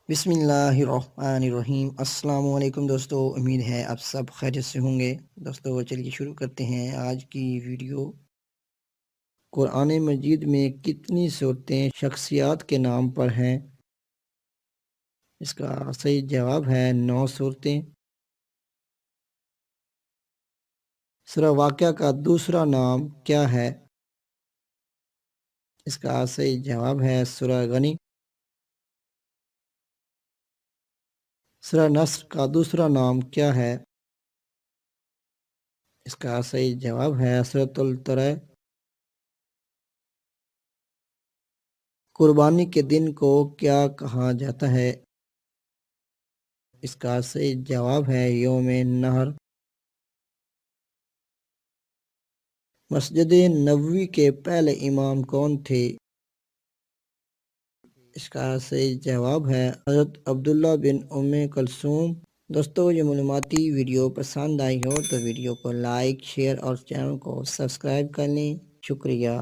بسم اللہ الرحمن الرحیم۔ السلام علیکم دوستو، امید ہے آپ سب خیریت سے ہوں گے۔ دوستو چلیے شروع کرتے ہیں آج کی ویڈیو۔ قرآن مجید میں کتنی صورتیں شخصیات کے نام پر ہیں؟ اس کا صحیح جواب ہے 9 صورتیں۔ سورہ واقعہ کا دوسرا نام کیا ہے؟ اس کا صحیح جواب ہے سورہ غنی۔ سورہ نصر کا دوسرا نام کیا ہے؟ اس کا صحیح جواب ہے سورۃ الطرح۔ قربانی کے دن کو کیا کہا جاتا ہے؟ اس کا صحیح جواب ہے یوم نحر۔ مسجد نبوی کے پہلے امام کون تھے؟ اس کا صحیح جواب ہے حضرت عبداللہ بن ام کلثوم۔ دوستو یہ معلوماتی ویڈیو پسند آئی ہو تو ویڈیو کو لائک، شیئر اور چینل کو سبسکرائب کر لیں۔ شکریہ۔